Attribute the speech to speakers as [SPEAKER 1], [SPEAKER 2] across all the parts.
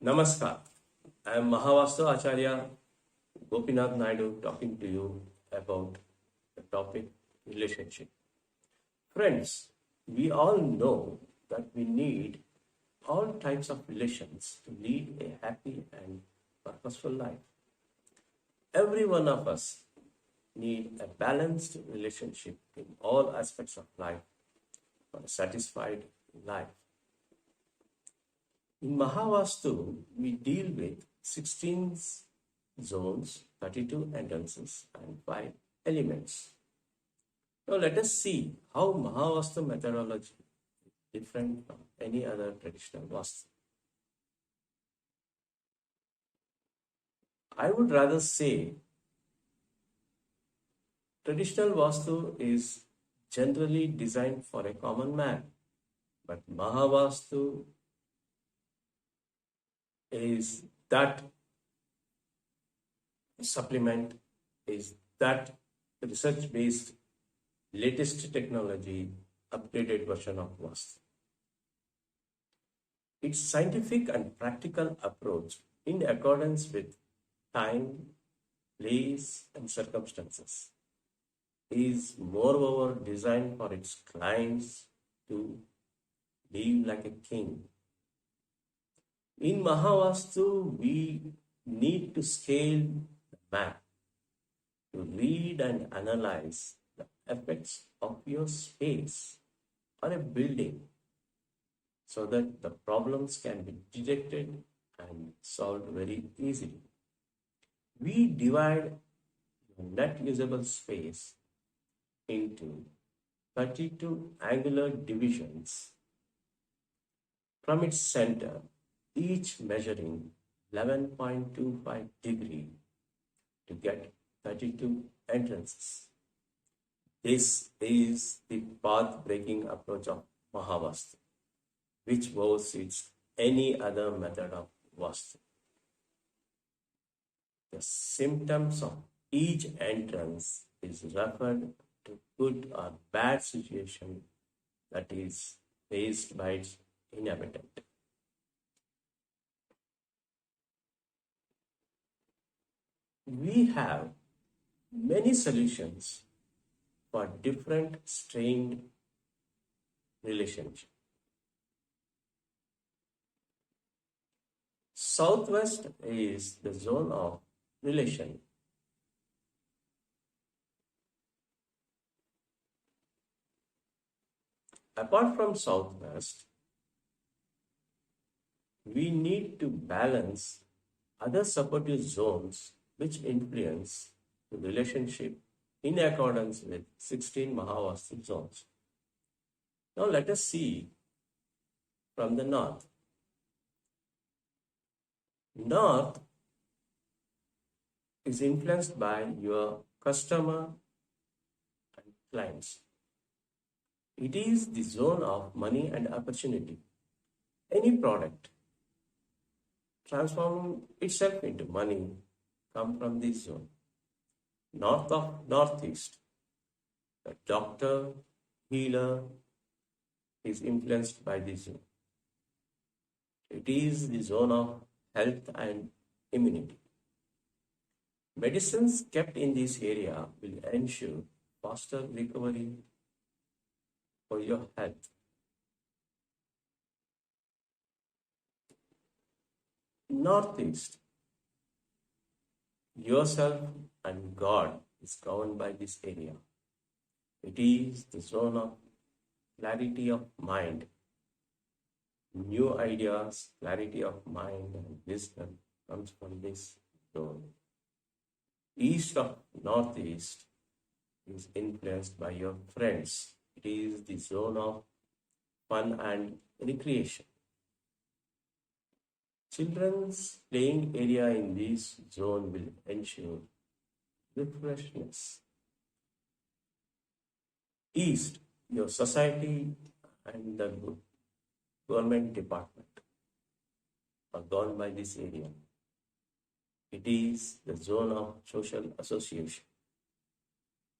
[SPEAKER 1] Namaskar. I am Mahavastu Acharya Gopinath Naidu talking to you about the topic relationship. Friends, we all know that we need all types of relations to lead a happy and purposeful life. Every one of us need a balanced relationship in all aspects of life for a satisfied life. In Mahavastu, we deal with 16 zones, 32 entrances, and 5 elements. Now, let us see how Mahavastu methodology is different from any other traditional Vastu. I would rather say traditional Vastu is generally designed for a common man, but Mahavastu is that supplement, is that research based latest technology updated version of Vastu. Its scientific and practical approach in accordance with time, place, and circumstances is moreover designed for its clients to live like a king. In Mahavastu, we need to scale the map to read and analyze the effects of your space or a building so that the problems can be detected and solved very easily. We divide the net usable space into 32 angular divisions from its center, each measuring 11.25 degree to get 32 entrances. This is the path-breaking approach of Mahavastu, which oversees any other method of Vastu. The symptoms of each entrance is referred to good or bad situation that is faced by its inhabitant. We have many solutions for different strained relationships. Southwest is the zone of relation. Apart from Southwest, we need to balance other supportive zones which influence the relationship in accordance with 16 Mahavastu zones. Now let us see from the north. North is influenced by your customer and clients. It is the zone of money and opportunity. Any product transforming itself into money come from this zone. North of northeast, the doctor, healer is influenced by this zone. It is the zone of health and immunity. Medicines kept in this area will ensure faster recovery for your health. Northeast, yourself and God is governed by this area. It is the zone of clarity of mind, new ideas, clarity of mind and wisdom comes from this zone. East of northeast is influenced by your friends. It is the zone of fun and recreation. Children's playing area in this zone will ensure refreshness. East, your society and the government department are governed by this area. It is the zone of social association.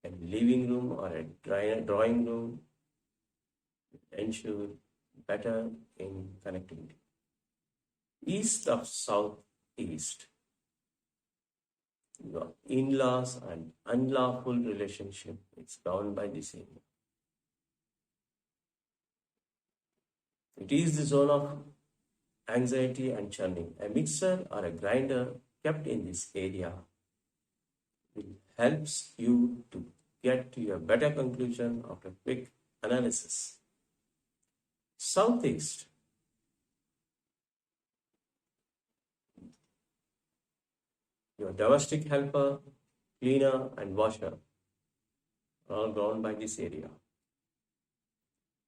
[SPEAKER 1] A living room or a drawing room ensure better in connectivity. East of southeast, your in-laws and unlawful relationship is governed by this area. It is the zone of anxiety and churning. A mixer or a grinder kept in this area will helps you to get to a better conclusion after quick analysis. Southeast, your domestic helper, cleaner, and washer are all governed by this area.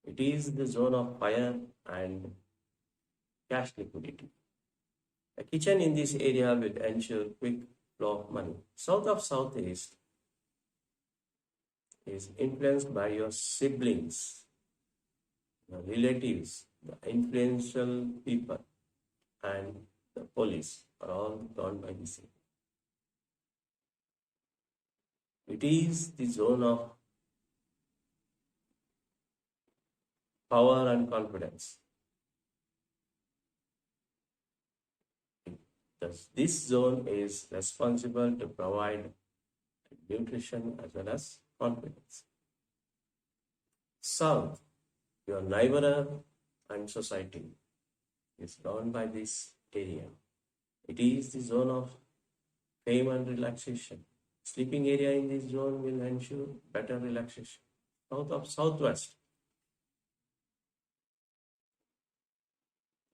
[SPEAKER 1] It is the zone of fire and cash liquidity. A kitchen in this area will ensure quick flow of money. South of southeast is influenced by your siblings, your relatives, the influential people, and the police are all governed by this area. It is the zone of power and confidence. This zone is responsible to provide nutrition as well as confidence. South, your neighbor and society is governed by this area. It is the zone of fame and relaxation. Sleeping area in this zone will ensure better relaxation. South of southwest,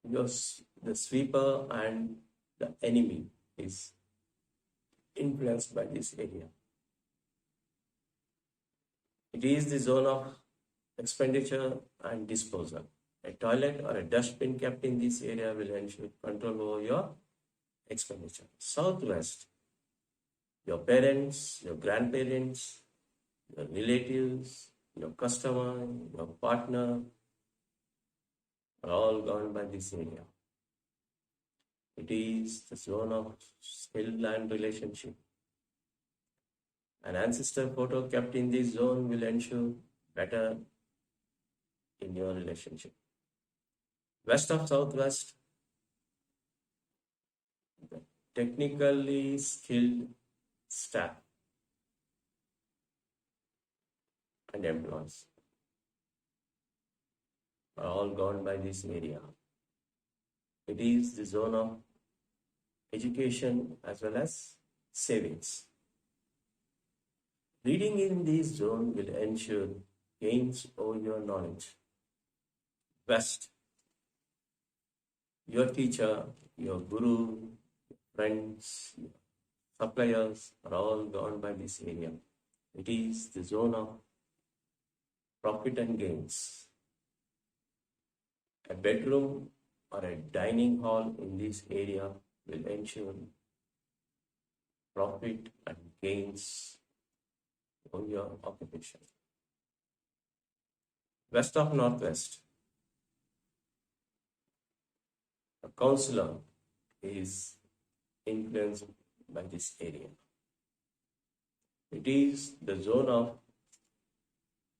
[SPEAKER 1] the sweeper and the enemy is influenced by this area. It is the zone of expenditure and disposal. A toilet or a dustbin kept in this area will ensure control over your expenditure. Southwest, your parents, your grandparents, your relatives, your customer, your partner are all governed by this area. It is the zone of skill and relationship. An ancestor photo kept in this zone will ensure better in your relationship. West of southwest, the technically skilled staff and employees are all governed by this area. It is the zone of education as well as savings. Reading in this zone will ensure gains over your knowledge. West, your teacher, your guru, friends, suppliers are all governed by this area. It is the zone of profit and gains. A bedroom or a dining hall in this area will ensure profit and gains on your occupation. West of northwest, a counselor is influenced by this area. It is the zone of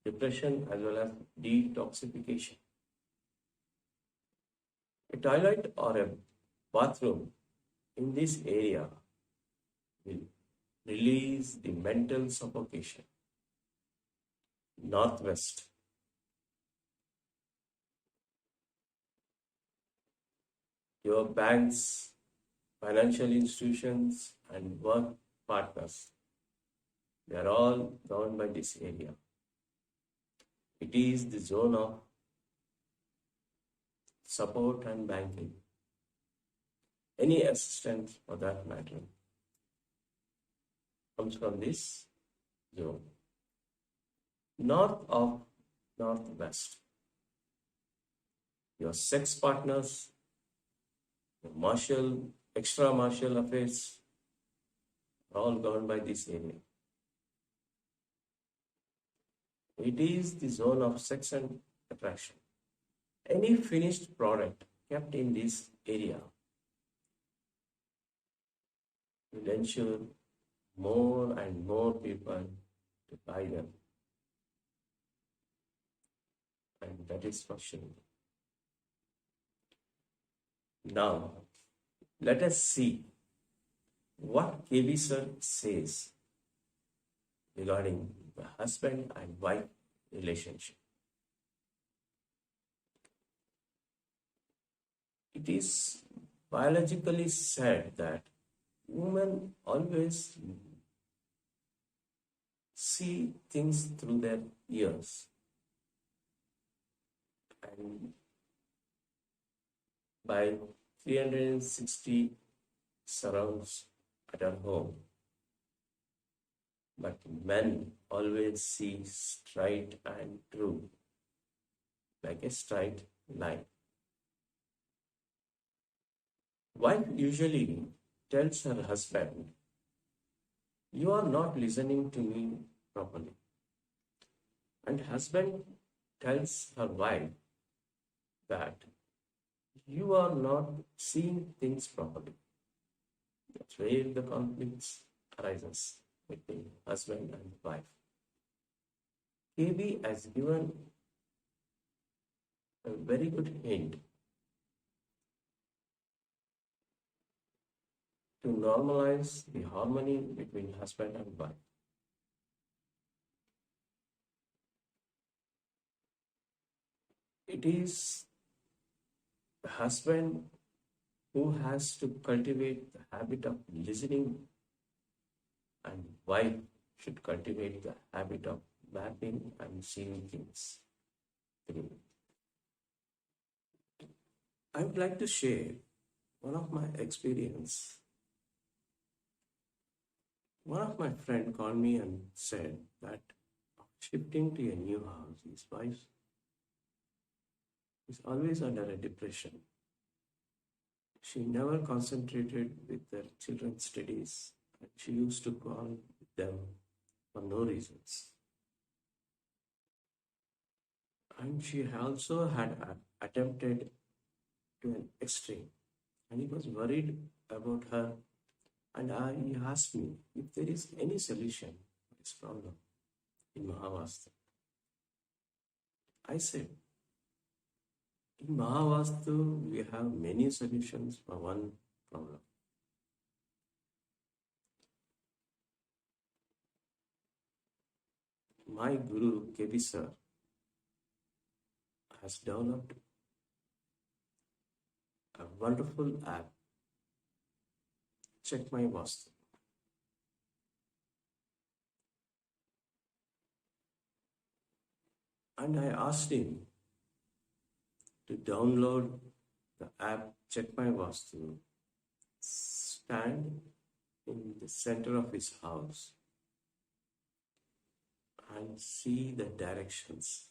[SPEAKER 1] depression as well as detoxification. A toilet or a bathroom in this area will release the mental suffocation. Northwest, your banks, financial institutions, and work partners, they are all governed by this area. It is the zone of support and banking. Any assistance for that matter comes from this zone. North of northwest, your sex partners, your extra martial affairs are all governed by this area. It is the zone of sex and attraction. Any finished product kept in this area will ensure more and more people to buy them. And that is for sure. Now, Let us see what KB sir says regarding the husband and wife relationship. It is biologically said that women always see things through their ears, and by 360 surrounds at our home. But men always see straight and true, like a straight line. Wife usually tells her husband, "You are not listening to me properly." And husband tells her wife that you are not seeing things properly. That's where the conflicts arises between husband and wife. KB has given a very good hint to normalize the harmony between husband and wife. It is the husband who has to cultivate the habit of listening, and wife should cultivate the habit of mapping and seeing things through. I would like to share one of my experience. One of my friend called me and said that shifting to a new house, his wife is always under a depression. She never concentrated with their children's studies, and she used to call them for no reasons. And she also had attempted to an extreme, and he was worried about her. And he asked me if there is any solution for this problem in Mahavastu. I said, in Mahavastu, we have many solutions for one problem. My guru, KB sir, has developed a wonderful app, Check My Vastu. And I asked him to download the app Check My Vastu, stand in the center of his house, and see the directions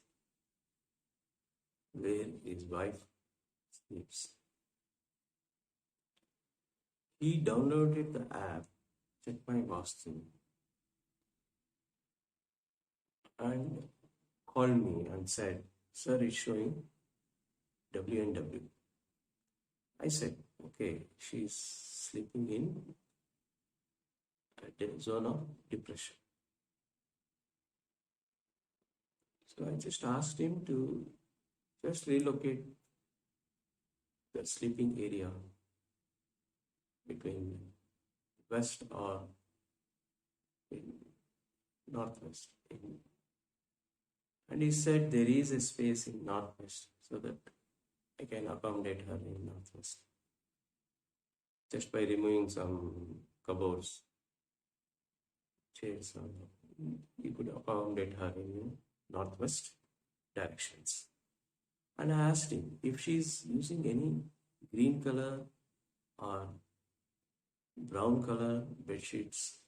[SPEAKER 1] where his wife sleeps. He downloaded the app Check My Vastu and called me and said, "Sir, it's showing WNW." I said, "Okay, she's sleeping in a zone of depression." So I just asked him to just relocate the sleeping area between west or in northwest. And he said there is a space in northwest so that I can accommodate her in northwest. Just by removing some cupboards, chairs, you could accommodate her in northwest directions. And I asked him if she's using any green color or brown color bed sheets.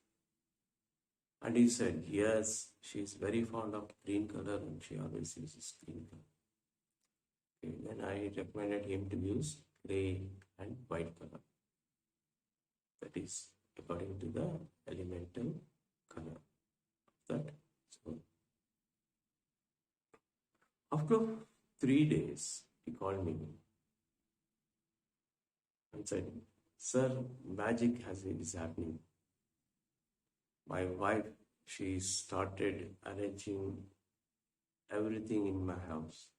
[SPEAKER 1] And he said, yes, she's very fond of green color and she always uses green color. Okay, then I recommended him to use gray and white color. That is according to the elemental color of that zone. After 3 days, he called me and said, "Sir, magic is happening. My wife, she started arranging everything in my house.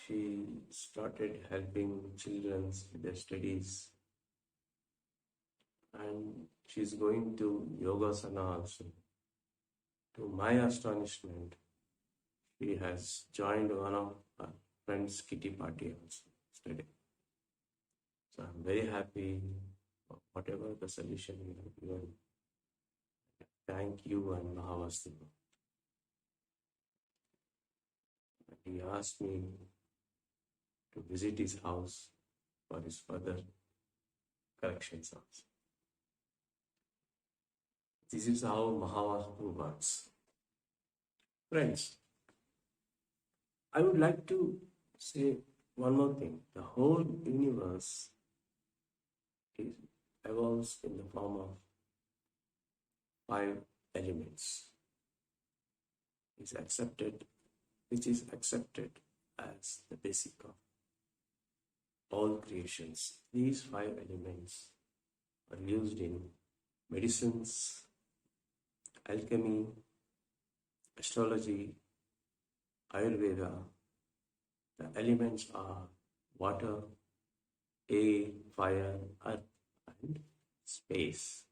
[SPEAKER 1] she started helping children with their studies, and she's going to Yogasana also. To my astonishment, she has joined one of her friends' kitty party also today. So I'm very happy for whatever the solution you have given. Thank you and Mahavastu. He asked me to visit his house for his further corrections also. This is how Mahavastu works. Friends, I would like to say one more thing. The whole universe evolves in the form of 5 elements. Which is accepted as the basic of all creations. These 5 elements are used in medicines, alchemy, astrology, Ayurveda. The elements are water, air, fire, earth, and space.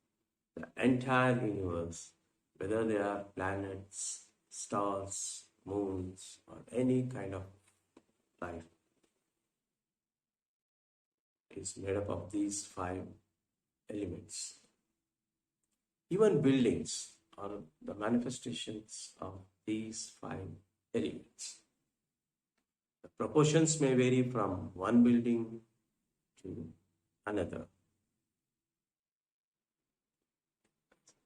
[SPEAKER 1] The entire universe, whether they are planets, stars, moons, or any kind of life, is made up of these 5 elements. Even buildings are the manifestations of these 5 elements. The proportions may vary from one building to another.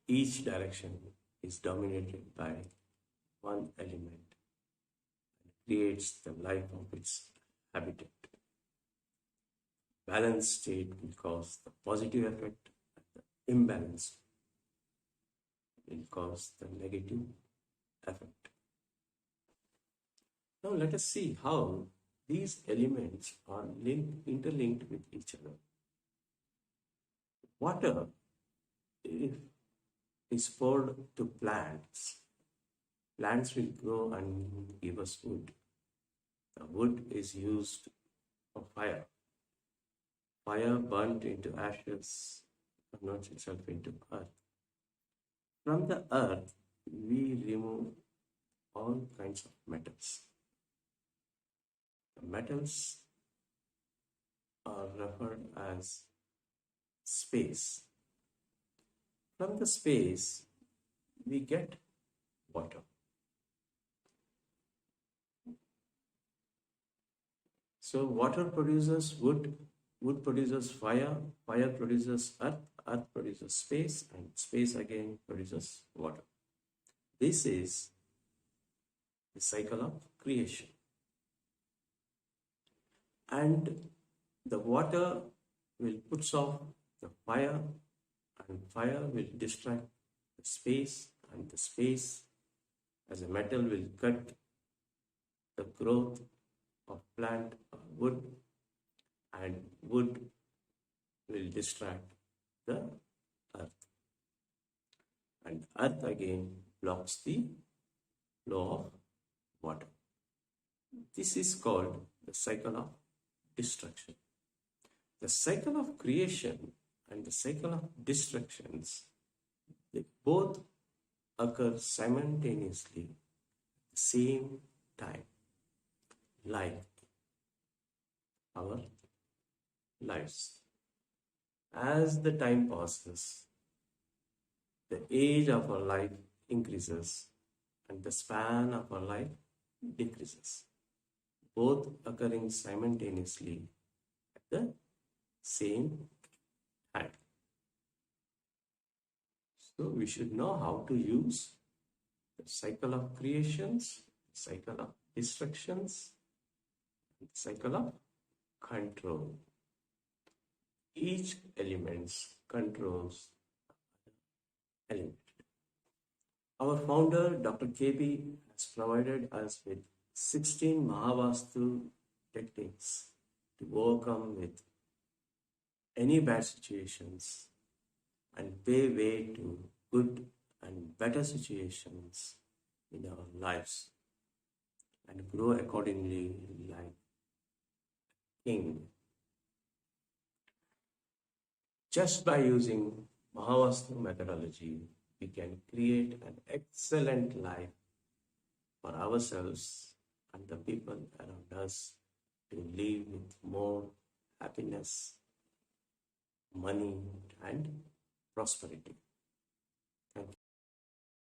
[SPEAKER 1] Each direction is dominated by one element and creates the life of its habitat. Balanced state will cause the positive effect, and the imbalance will cause the negative effect. Now let us see how these elements are interlinked with each other. Water, if is poured to plants, plants will grow and give us wood. The wood is used for fire. Fire burnt into ashes converts itself into earth. From the earth, we remove all kinds of metals. The metals are referred as space. From the space, we get water. So water produces wood, wood produces fire, fire produces earth, earth produces space, and space again produces water. This is the cycle of creation. And the water will put off the fire, and fire will distract the space, and the space as a metal will cut the growth of plant or wood, and wood will distract the earth, and earth again blocks the flow of water. This is called the cycle of destruction. The cycle of creation and the cycle of destructions, they both occur simultaneously at the same time, like our lives. As the time passes, the age of our life increases and the span of our life decreases, both occurring simultaneously at the same time. So we should know how to use the cycle of creations, cycle of destructions, and cycle of control. Each element controls element. Our founder, Dr. KB, has provided us with 16 Mahavastu techniques to overcome with any bad situations and pave way to good and better situations in our lives and grow accordingly like king. Just by using Mahavastu methodology, we can create an excellent life for ourselves and the people around us to live with more happiness, money, and prosperity.